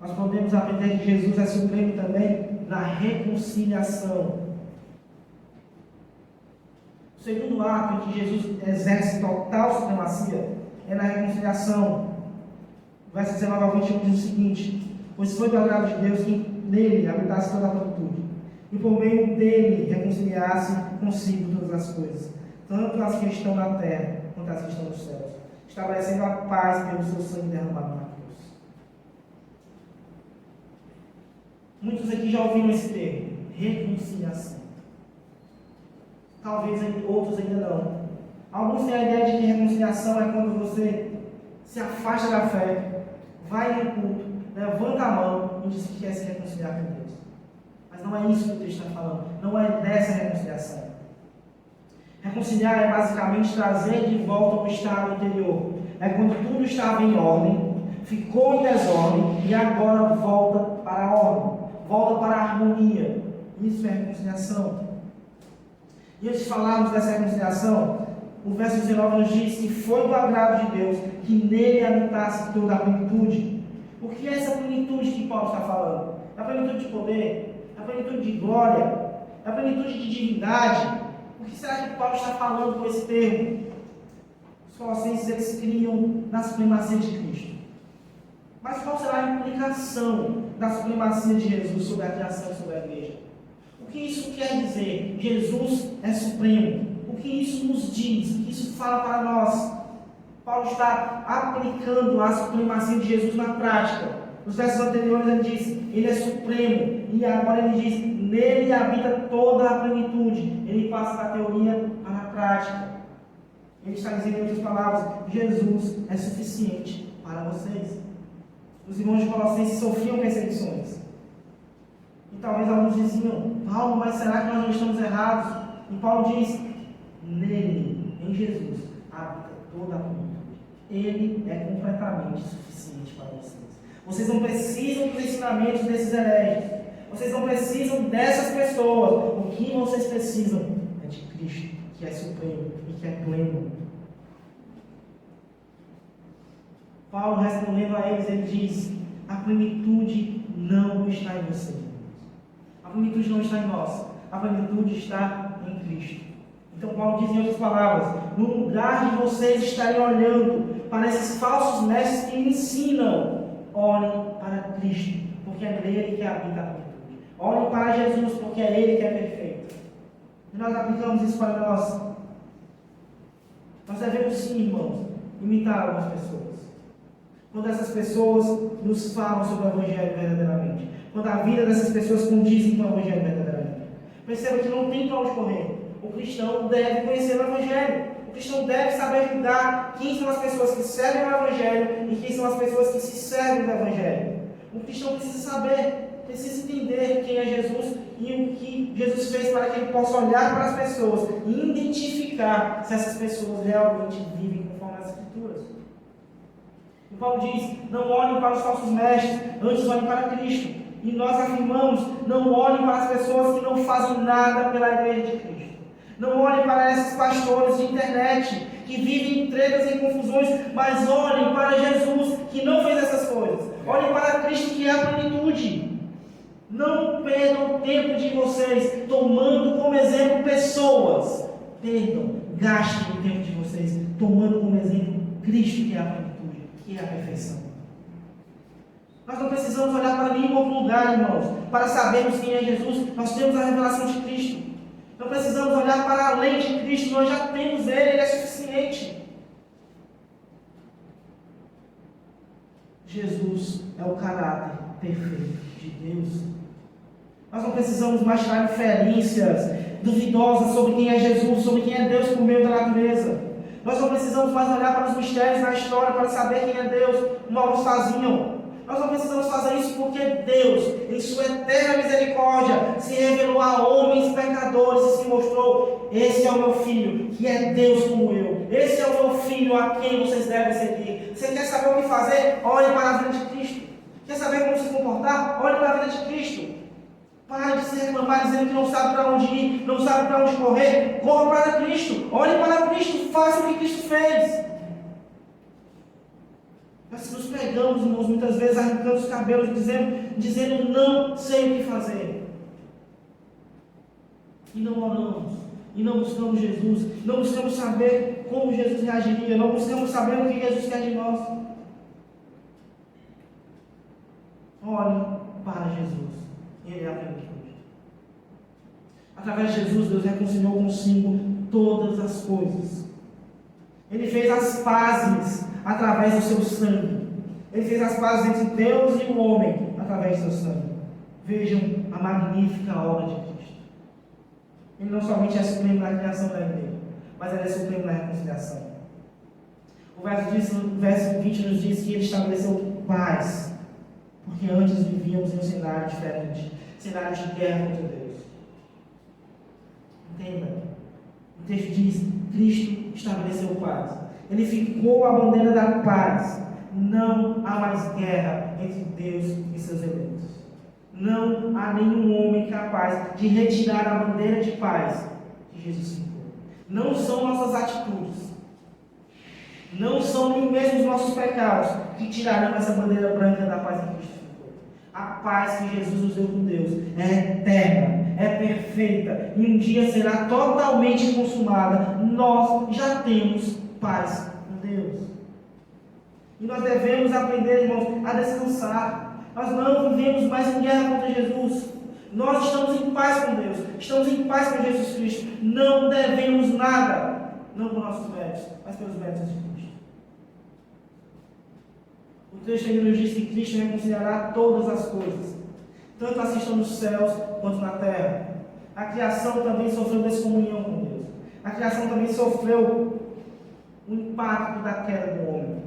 nós podemos aprender que Jesus é supremo também na reconciliação. O segundo ato em que Jesus exerce total supremacia é na reconciliação. O verso 19 ao 21 diz o seguinte: pois foi do agrado de Deus que nele habitasse toda a plenitude, e por meio dele reconciliasse consigo todas as coisas, tanto as que estão na terra quanto as que estão nos céus, estabelecendo a paz pelo seu sangue derramado na cruz. Muitos aqui já ouviram esse termo, reconciliação. Talvez outros ainda não. Alguns têm a ideia de que reconciliação é quando você se afasta da fé, vai no culto, levanta a mão e diz que quer se reconciliar com Deus. Mas não é isso que o texto está falando. Não é dessa reconciliação. Reconciliar é basicamente trazer de volta o estado anterior. É quando tudo estava em ordem, ficou em desordem e agora volta para a ordem, volta para a harmonia. Isso é reconciliação. E antes de falarmos dessa reconciliação, o verso 19 nos diz que foi do agrado de Deus que nele habitasse toda a plenitude. O que é essa plenitude que Paulo está falando? É a plenitude de poder? É a plenitude de glória? É a plenitude de divindade? O que será que Paulo está falando com esse termo? Os colossenses, eles criam na supremacia de Cristo. Mas qual será a implicação da supremacia de Jesus sobre a criação e sobre a igreja? O que isso quer dizer? Jesus é supremo. O que isso nos diz? O que isso fala para nós? Paulo está aplicando a supremacia de Jesus na prática. Nos versos anteriores ele diz, ele é supremo. E agora ele diz, nele habita toda a plenitude. Ele passa da teoria para a prática. Ele está dizendo em outras palavras, Jesus é suficiente para vocês. Os irmãos de Colossenses sofriam perseguições. E talvez alguns diziam, Paulo, mas será que nós não estamos errados? E Paulo diz, nele, em Jesus, habita toda a plenitude. Ele é completamente suficiente para vocês. Vocês não precisam dos ensinamentos desses hereges. Vocês não precisam dessas pessoas. O que vocês precisam é de Cristo, que é supremo e que é pleno. Paulo, respondendo a eles, ele diz, a plenitude não está em vocês. A plenitude não está em nós. A plenitude está em Cristo. Então Paulo diz em outras palavras, no lugar de vocês estarem olhando para esses falsos mestres que ensinam, olhem para Cristo, porque é nele que habita a plenitude. Olhem para Jesus, porque é ele que é perfeito. E nós aplicamos isso para nós. Nós devemos sim, irmãos, imitar algumas pessoas. Quando essas pessoas nos falam sobre o Evangelho verdadeiramente. Quando a vida dessas pessoas condizem com o Evangelho verdadeiramente. Perceba que não tem para onde correr. O cristão deve conhecer o Evangelho. O cristão deve saber julgar quem são as pessoas que servem ao Evangelho e quem são as pessoas que se servem do Evangelho. O cristão precisa saber, precisa entender quem é Jesus e o que Jesus fez para que ele possa olhar para as pessoas e identificar se essas pessoas realmente vivem conforme as Escrituras. E Paulo diz, não olhem para os falsos mestres, antes olhem para Cristo. E nós afirmamos, não olhem para as pessoas que não fazem nada pela igreja de Cristo. Não olhem para esses pastores de internet que vivem em tretas e confusões, mas olhem para Jesus que não fez essas coisas. Olhem para Cristo que é a plenitude. Não perdam o tempo de vocês tomando como exemplo pessoas. Gastem o tempo de vocês tomando como exemplo Cristo que é a plenitude, que é a perfeição. Nós não precisamos olhar para nenhum outro lugar, irmãos, para sabermos quem é Jesus. Nós temos a revelação de Cristo. Não precisamos olhar para além de Cristo, nós já temos Ele, Ele é suficiente. Jesus é o caráter perfeito de Deus. Nós não precisamos mais tirar inferências duvidosas sobre quem é Jesus, sobre quem é Deus por meio da natureza. Nós não precisamos mais olhar para os mistérios da história para saber quem é Deus, como alguns faziam. Nós não precisamos fazer isso porque Deus, em sua eterna misericórdia, se revelou a homens pecadores e se mostrou, esse é o meu filho, que é Deus como eu. Esse é o meu filho a quem vocês devem seguir. Você quer saber o que fazer? Olhe para a vida de Cristo. Quer saber como se comportar? Olhe para a vida de Cristo. Pare de se reclamar dizendo que não sabe para onde ir, não sabe para onde correr. Corra para Cristo. Olhe para Cristo. Faça o que Cristo fez. Nós nos pegamos, irmãos, muitas vezes arrancando os cabelos, dizendo não sei o que fazer. E não oramos, e não buscamos Jesus, não buscamos saber como Jesus reagiria, não buscamos saber o que Jesus quer de nós. Olhe para Jesus, Ele é a plenitude. Através de Jesus, Deus reconciliou consigo todas as coisas. Ele fez as pazes através do seu sangue. Ele fez as pazes entre Deus e o homem através do seu sangue. Vejam a magnífica obra de Cristo. Ele não somente é supremo na criação da igreja, mas ele é supremo na reconciliação. O verso 20 nos diz que ele estabeleceu paz, porque antes vivíamos em um cenário diferente, cenário de guerra contra Deus. Entenda. O texto diz, Cristo estabeleceu paz. Ele ficou a bandeira da paz. Não há mais guerra entre Deus e seus eleitos. Não há nenhum homem capaz de retirar a bandeira de paz que Jesus ficou. Não são nossas atitudes, não são nem mesmo os nossos pecados que tirarão essa bandeira branca da paz que Cristo ficou. A paz que Jesus nos deu com Deus é eterna, é perfeita e um dia será totalmente consumada. Nós já temos paz com Deus. E nós devemos aprender, irmãos, a descansar. Nós não vivemos mais em guerra contra Jesus. Nós estamos em paz com Deus. Estamos em paz com Jesus Cristo. Não devemos nada. Não por nossos méritos, mas pelos méritos de Cristo. O texto ainda nos diz que Cristo reconciliará todas as coisas, tanto as que estão nos céus quanto na terra. A criação também sofreu descomunhão com Deus. A criação também sofreu o impacto da queda do homem.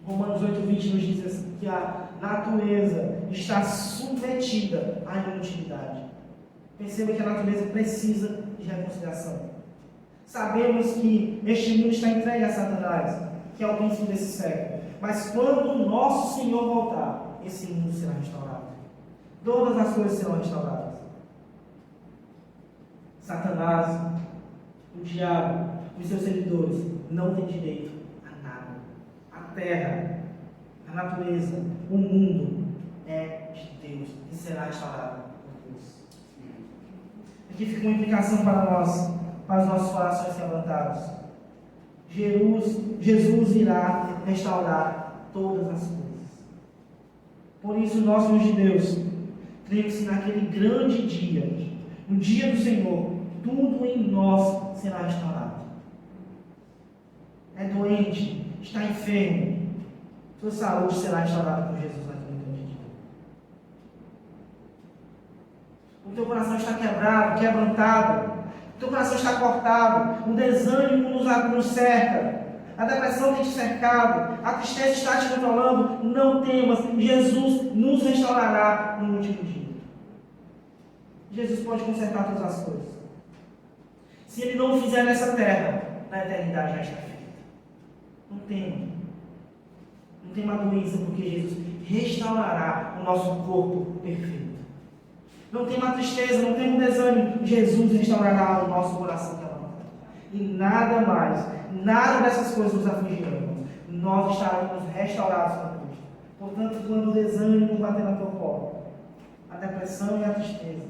Romanos 8:20 nos diz assim, que a natureza está submetida à inutilidade. Perceba que a natureza precisa de reconciliação. Sabemos que este mundo está entregue a Satanás, que é o príncipe desse século. Mas quando o nosso Senhor voltar, esse mundo será restaurado. Todas as coisas serão restauradas. Satanás, o diabo, os seus seguidores não têm direito a nada. A terra, a natureza, o mundo é de Deus e será restaurado por Deus. Aqui fica uma implicação para nós, para os nossos corações quebrantados. Jesus irá restaurar todas as coisas. Por isso, nós, filhos de Deus, cremos que naquele grande dia, no dia do Senhor, tudo em nós será restaurado. É doente, está enfermo, sua saúde será restaurada por Jesus naquele grande dia. O teu coração está quebrado, quebrantado, o teu coração está cortado, o desânimo nos cerca, a depressão tem te cercado, a tristeza está te controlando. Não temas, Jesus nos restaurará no último dia. Jesus pode consertar todas as coisas. Se Ele não o fizer nessa terra, na eternidade já está feito. Não tema. Não tema a doença, porque Jesus restaurará o nosso corpo perfeito. Não tema a tristeza, não tema o desânimo. Jesus restaurará o nosso coração quebrantado. E nada mais, nada dessas coisas nos afligirão. Nós estaremos restaurados por Cristo. Portanto, quando o desânimo bater na tua porta, a depressão e a tristeza,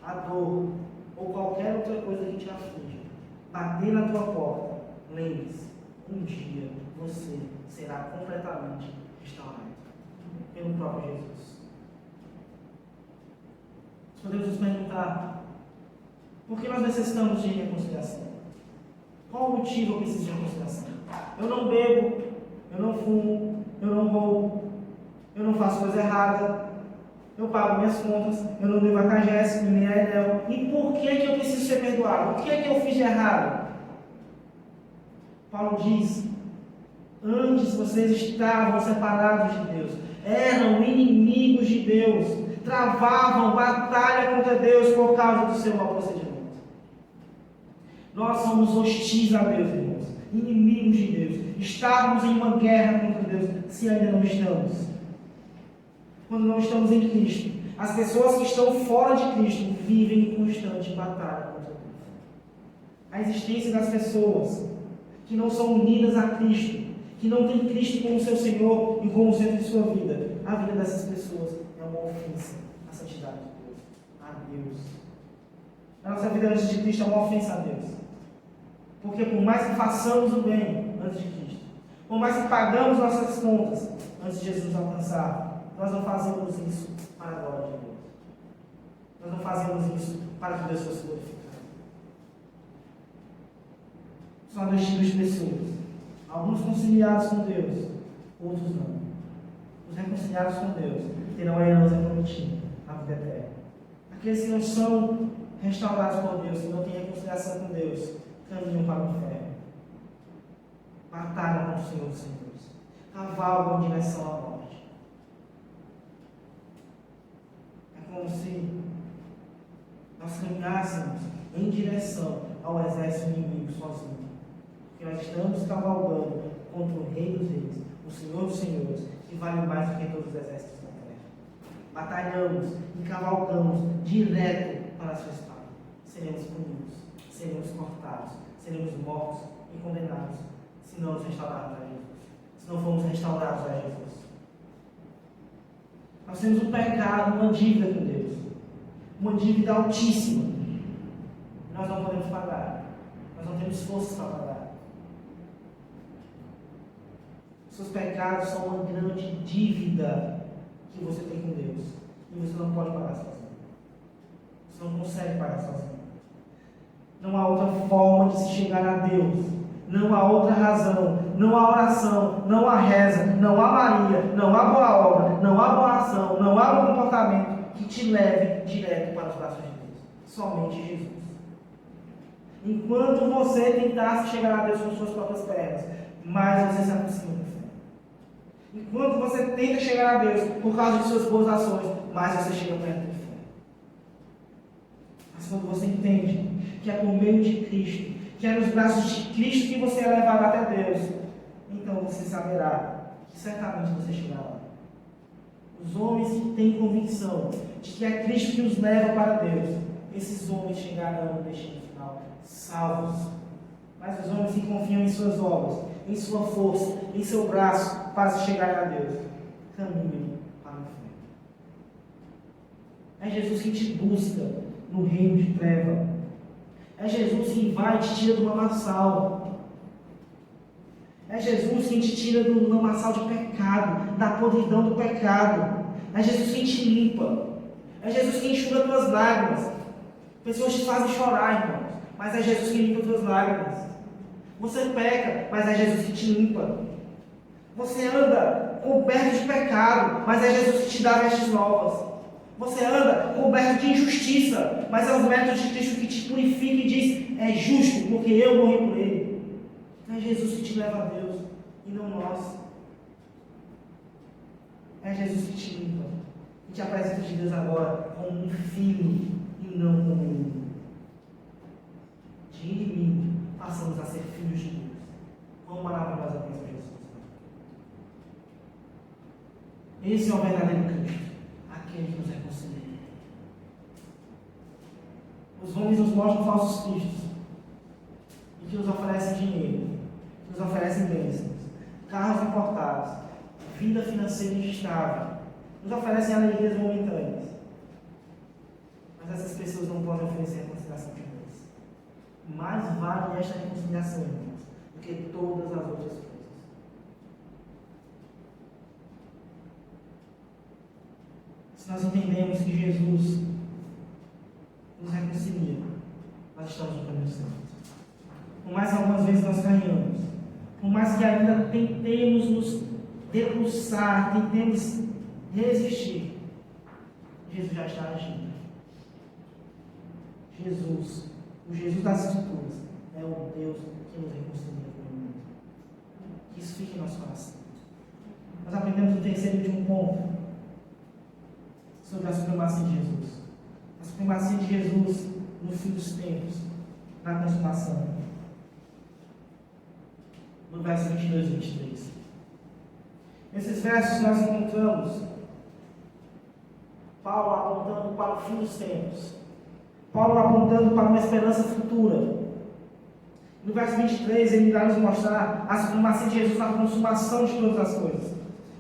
a dor ou qualquer outra coisa que te aflige, bater na tua porta, lembre-se, um dia você será completamente restaurado pelo próprio Jesus. Podemos nos perguntar, por que nós necessitamos de reconciliação? Qual o motivo eu preciso de reconciliação? Eu não bebo, eu não fumo, eu não roubo, eu não faço coisa errada, eu pago minhas contas, eu não devo a CAGES, nem a Enel. E por que eu preciso ser perdoado? O que eu fiz de errado? Paulo diz, antes vocês estavam separados de Deus, eram inimigos de Deus, travavam batalha contra Deus por causa do seu mau procedimento. Nós somos hostis a Deus, irmãos, inimigos de Deus. Estávamos em uma guerra contra Deus, se ainda não estamos. Quando não estamos em Cristo, as pessoas que estão fora de Cristo vivem em constante batalha contra Deus. A existência das pessoas que não são unidas a Cristo, que não têm Cristo como seu Senhor e como centro de sua vida, a vida dessas pessoas é uma ofensa à santidade de Deus, a Deus. A nossa vida antes de Cristo é uma ofensa a Deus. Porque por mais que façamos o bem antes de Cristo, por mais que pagamos nossas contas antes de Jesus nos alcançar, nós não fazemos isso para a glória de Deus. Nós não fazemos isso para que Deus fosse glorificado. São há dois tipos de pessoas. Alguns conciliados com Deus, outros não. Os reconciliados com Deus terão a herança prometida, a vida eterna. Aqueles que não são restaurados por Deus, que não têm reconciliação com Deus, caminham para o inferno. Batalham com o Senhor dos Senhores. Cavalgam em direção à morte. É como se nós caminhássemos em direção ao exército inimigo sozinho. Porque nós estamos cavalgando contra o Rei dos Reis, o Senhor dos Senhores, que vale mais do que todos os exércitos da terra. Batalhamos e cavalgamos direto para a sua espada. Seremos punidos, seremos cortados, seremos mortos e condenados, se não nos restaurarmos a Jesus, se não formos restaurados a Jesus. Nós temos um pecado, uma dívida com Deus, uma dívida altíssima. Nós não podemos pagar, nós não temos forças para pagar. Seus pecados são uma grande dívida que você tem com Deus. E você não pode pagar sozinho. Você não consegue pagar sozinho. Não há outra forma de se chegar a Deus. Não há outra razão. Não há oração. Não há reza. Não há Maria. Não há boa obra. Não há boa ação. Não há bom comportamento que te leve direto para os braços de Deus. Somente Jesus. Enquanto você tentar chegar a Deus com suas próprias pernas, mais você se aproxima do fé. Enquanto você tenta chegar a Deus por causa de suas boas ações, mais você chega perto do fé. Mas quando você entende que é por meio de Cristo, que é nos braços de Cristo que você é levado até Deus, então você saberá que certamente você chegará lá. Os homens que têm convicção de que é Cristo que os leva para Deus, esses homens chegarão no destino final salvos. Mas os homens que confiam em suas obras, em sua força, em seu braço para chegar a Deus, caminham para o inferno. É Jesus que te busca no reino de treva. É Jesus que vai e te tira do lamaçal. É Jesus que te tira do lamaçal de pecado, da podridão do pecado. É Jesus que te limpa. É Jesus que enxuga tuas lágrimas. Pessoas te fazem chorar, irmãos, mas é Jesus que limpa tuas lágrimas. Você peca, mas é Jesus que te limpa. Você anda coberto de pecado, mas é Jesus que te dá vestes novas. Você anda coberto de injustiça, mas é os métodos de Cristo que te purifica e diz: é justo, porque eu morri por ele. É Jesus que te leva a Deus, e não nós. É Jesus que te limpa e te apresenta de Deus agora como um filho e não como um inimigo. De inimigo passamos a ser filhos de Deus. Quão maravilhosa bênção, Jesus. Esse é o verdadeiro Cristo, aquele que nos reconcilia. Os homens nos mostram falsos cristos e que nos oferecem dinheiro, que nos oferecem bênçãos, carros importados, vida financeira instável, nos oferecem alegrias momentâneas. Mas essas pessoas não podem oferecer a reconciliação de Deus. Mais vale esta reconciliação, irmãos, do que todas as outras coisas. Se nós entendemos que Jesus nos reconcilia, nós estamos no caminho certo. Por mais que algumas vezes nós caímos, por mais que ainda tentemos nos debruçar, tentemos resistir, Jesus já está agindo. Jesus, o Jesus das Escrituras, é o Deus que nos reconcilia com o mundo. Que isso fique em nosso coração. Nós aprendemos no terceiro e último ponto sobre a supremacia de Jesus. A supremacia de Jesus no fim dos tempos, na consumação. No verso 22 e 23. Nesses versos nós encontramos Paulo apontando para o fim dos tempos. Paulo apontando para uma esperança futura. No verso 23 ele vai nos mostrar a supremacia de Jesus na consumação de todas as coisas.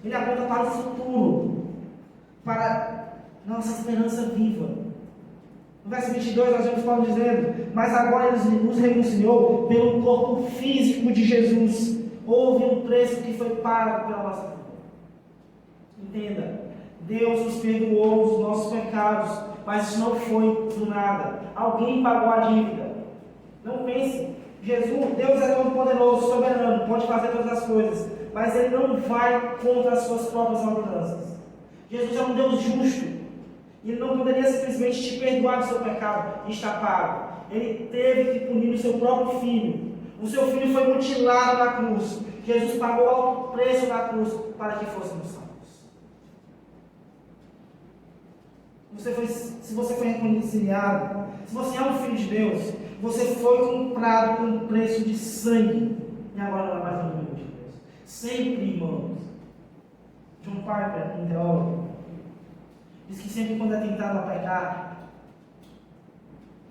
Ele aponta para o futuro, para nossa esperança viva. No verso 22 nós vemos Paulo dizendo: mas agora ele nos reconciliou pelo corpo físico de Jesus. Houve um preço que foi pago pela nossa vida. Entenda, Deus nos perdoou os nossos pecados, mas isso não foi do nada. Alguém pagou a dívida. Não pense, Jesus, Deus é todo poderoso, soberano, pode fazer todas as coisas, mas Ele não vai contra as suas próprias ordenanças. Jesus é um Deus justo. Ele não poderia simplesmente te perdoar do seu pecado e está pago. Ele teve que punir o seu próprio filho. O seu filho foi mutilado na cruz. Jesus pagou alto preço na cruz para que fôssemos salvos. Se você foi reconciliado, se você é um filho de Deus, você foi comprado com um preço de sangue. E agora não é mais um filho de Deus. Sempre, irmãos. John Piper, um teólogo, diz que sempre quando é tentado a pecar,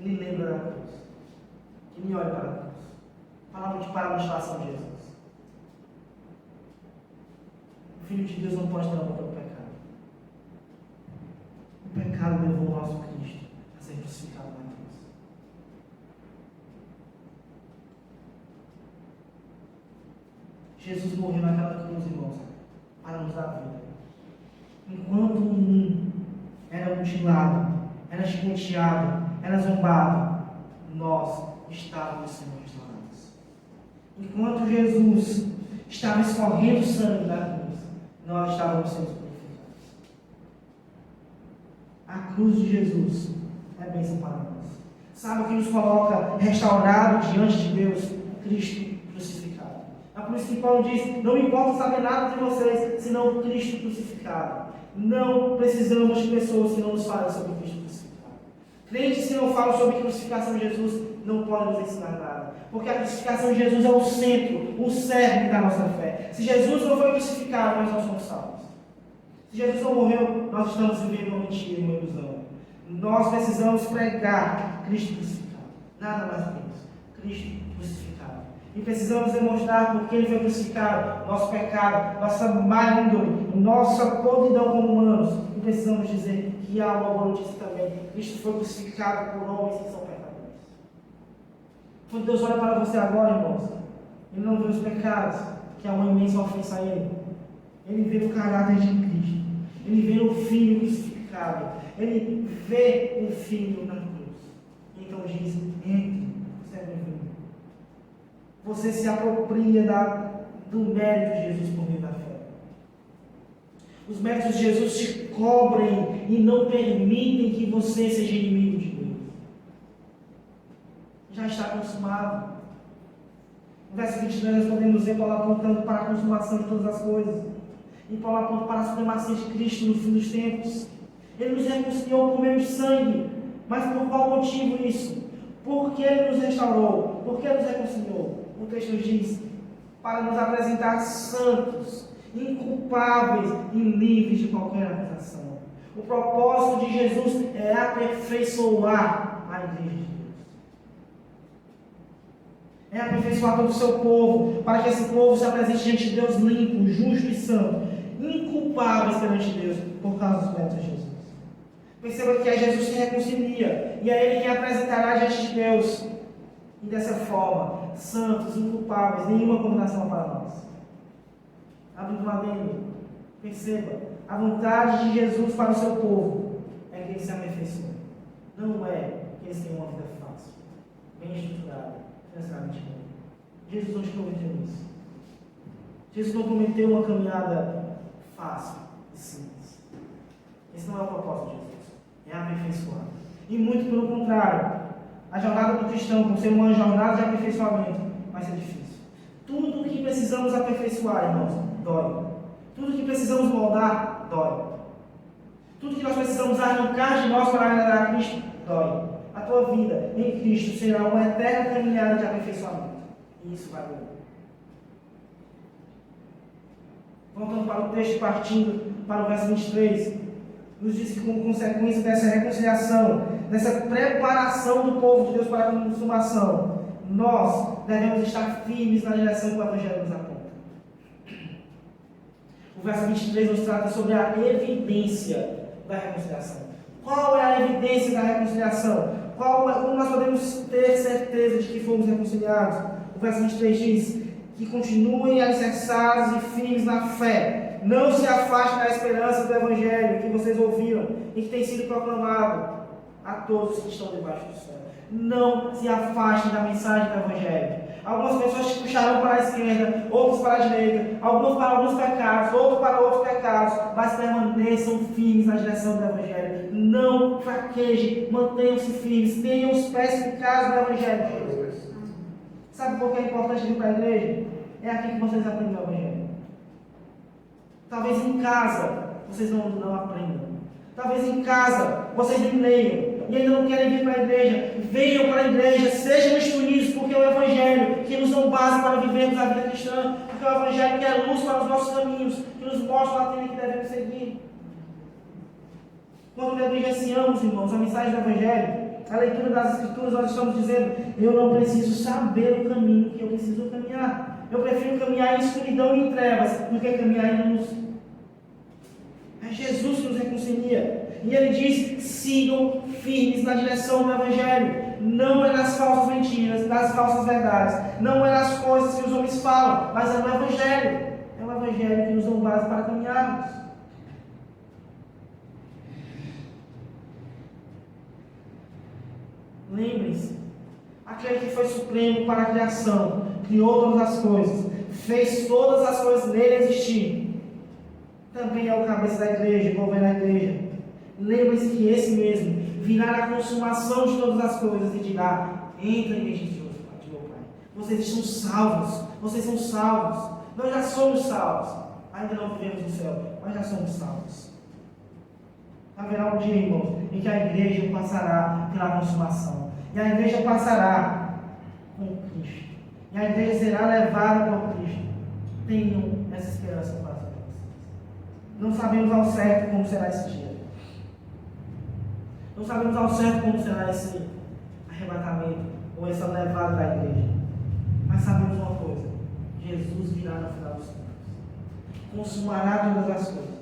ele lembra da cruz. Ele olha para a cruz. Palavra de motivação de Jesus. O Filho de Deus não pode ter amor pelo pecado. O pecado levou o nosso Cristo a ser crucificado na cruz. Jesus morreu naquela cruz, irmãos, para nos dar vida. Enquanto um era mutilado, era chicoteado, era zombado, nós estávamos sendo restaurados. Enquanto Jesus estava escorrendo sangue da cruz, nós estávamos sendo purificados. A cruz de Jesus é bênção para nós. Sabe o que nos coloca restaurado diante de Deus? Cristo crucificado. É por isso que Paulo diz: não me importa saber nada de vocês, senão Cristo crucificado. Não precisamos de pessoas que não nos falem sobre Cristo crucificado. Crentes que não falam sobre a crucificação de Jesus não podem nos ensinar nada. Porque a crucificação de Jesus é o centro, o cerne da nossa fé. Se Jesus não foi crucificado, nós não somos salvos. Se Jesus não morreu, nós estamos vivendo uma mentira, uma ilusão. Nós precisamos pregar Cristo crucificado. Nada mais do que isso. Cristo crucificado. E precisamos demonstrar porque Ele foi crucificado, nosso pecado, nossa má índole, nossa podridão como humanos. E precisamos dizer que há uma boa notícia também. Cristo foi crucificado por homens que são pecadores. Quando Deus olha para você agora, irmãos, Ele não vê os pecados, que é uma imensa ofensa a Ele. Ele vê o caráter de Cristo. Ele vê o Filho crucificado. Ele vê o Filho na cruz. Então diz: entre, você é bem-vindo. Você se apropria do mérito de Jesus por meio da fé. Os méritos de Jesus te cobrem e não permitem que você seja inimigo de Deus. Já está consumado. No verso 22 nós podemos ver Paulo apontando para a consumação de todas as coisas. E Paulo aponta para a supremacia de Cristo no fim dos tempos. Ele nos reconciliou por meio de sangue. Mas por qual motivo isso? Porque Ele nos restaurou. Porque Ele nos reconciliou. O texto nos diz: para nos apresentar santos, inculpáveis e livres de qualquer acusação. O propósito de Jesus é aperfeiçoar a igreja de Deus. É aperfeiçoar todo o seu povo, para que esse povo se apresente diante de Deus limpo, justo e santo, inculpáveis perante Deus, por causa dos méritos de Jesus. Perceba que é Jesus que reconcilia, e é Ele quem apresentará diante de Deus. E dessa forma, santos, inculpáveis, nenhuma condenação para nós. Abrindo um adendo, perceba, a vontade de Jesus para o seu povo é que eles se aperfeiçoem. Não é que eles tenham uma vida fácil, bem estruturada, financeiramente bem. Jesus não te prometeu isso. Jesus não prometeu uma caminhada fácil e simples. Esse não é o propósito de Jesus. É aperfeiçoar. E muito pelo contrário. A jornada do cristão, por ser uma jornada de aperfeiçoamento, vai ser difícil. Tudo o que precisamos aperfeiçoar, irmãos, dói. Tudo o que precisamos moldar, dói. Tudo que nós precisamos arrancar de nós para agradar a Cristo, dói. A tua vida em Cristo será uma eterna caminhada de aperfeiçoamento. E isso vai doer. Voltando para o texto, partindo para o verso 23, nos diz que, como consequência dessa reconciliação, dessa preparação do povo de Deus para a consumação, nós devemos estar firmes na direção que o Evangelho nos aponta. O verso 23 nos trata sobre a evidência da reconciliação. Qual é a evidência da reconciliação? Como nós podemos ter certeza de que fomos reconciliados? O verso 23 diz que continuem alicerçados e firmes na fé. Não se afastem da esperança do Evangelho que vocês ouviram e que tem sido proclamado a todos que estão debaixo do céu. Não se afastem da mensagem do Evangelho. Algumas pessoas te puxarão para a esquerda, outros para a direita, alguns para alguns pecados, outros para outros pecados, mas permaneçam firmes na direção do Evangelho. Não fraquejem, mantenham-se firmes, tenham os pés ficados no Evangelho de Deus. Sabe por que é importante vir para a igreja? É aqui que vocês aprendem o Evangelho. Talvez em casa vocês não aprendam. Talvez em casa vocês nem leiam e ainda não querem vir para a igreja. Venham para a igreja, sejam instruídos, porque é o Evangelho que nos dá base para vivermos a vida cristã, porque é o Evangelho que é luz para os nossos caminhos, que nos mostra a trilha que devemos seguir. Quando negligenciamos, irmãos, a mensagem do Evangelho, a leitura das Escrituras, nós estamos dizendo: eu não preciso saber o caminho que eu preciso caminhar. Eu prefiro caminhar em escuridão e em trevas do que caminhar em luz. É Jesus que nos reconcilia. E Ele diz: sigam firmes na direção do Evangelho. não é nas falsas mentiras, nas falsas verdades, não é nas coisas que os homens falam, mas é no Evangelho. É o Evangelho que nos dá base para caminharmos. Lembrem-se, aquele que foi supremo para a criação, criou todas as coisas, fez todas as coisas nele existir, também é o cabeça da igreja, governa a igreja. Lembre-se que esse mesmo virá na consumação de todas as coisas e dirá: entra em de Deus, meu Pai. Vocês estão salvos, vocês são salvos. Nós já somos salvos. Ainda não vivemos no céu, mas já somos salvos. Haverá um dia, irmãos, em que a igreja passará pela consumação. E a igreja passará com Cristo. E a igreja será levada por Cristo. Tenham essa esperança para as vidas. Não sabemos ao certo como será esse dia. Não sabemos ao certo como será esse arrebatamento ou essa levada da igreja. Mas sabemos uma coisa: Jesus virá no final dos tempos. Consumará todas as coisas.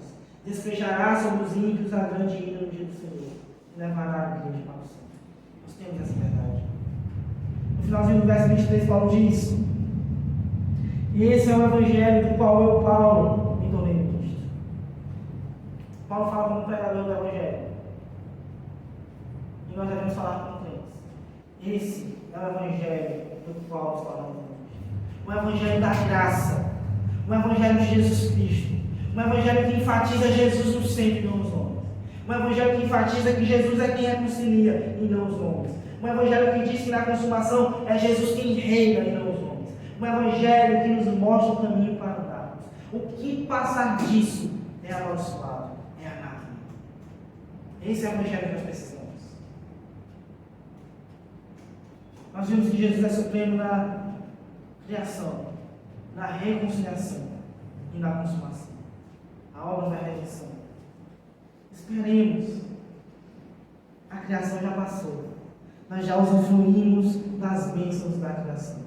Despejará sobre os ímpios a grande ira no dia do Senhor. E levará a igreja para o céu. Nós temos essa verdade. No finalzinho do verso 23, Paulo diz: e esse é o Evangelho do qual eu, Paulo, me tornei ministro. Paulo fala como pregador do Evangelho. E nós devemos falar como crentes. Esse é o Evangelho do qual nos tornamos ministros. O Evangelho da graça. O Evangelho de Jesus Cristo. Um Evangelho que enfatiza Jesus no centro e não nos homens. Um Evangelho que enfatiza que Jesus é quem reconcilia e não os homens. Um Evangelho que diz que na consumação é Jesus quem reina e não os homens. Um Evangelho que nos mostra o caminho para andarmos. O que passar disso é amaldiçoado, é anátema. Esse é o Evangelho que nós precisamos. Nós vimos que Jesus é supremo na criação, na reconciliação e na consumação. A obra da redenção. Esperemos. A criação já passou. Nós já usufruímos das bênçãos da criação.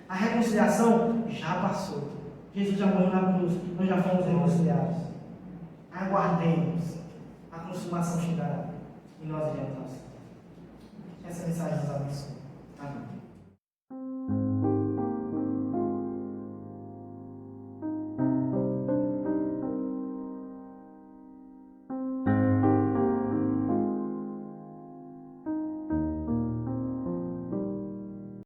A reconciliação já passou. Jesus já morreu na cruz. Nós já fomos reconciliados. Aguardemos. A consumação chegará. E nós iremos ao céu. Essa mensagem nos abençoe. Amém.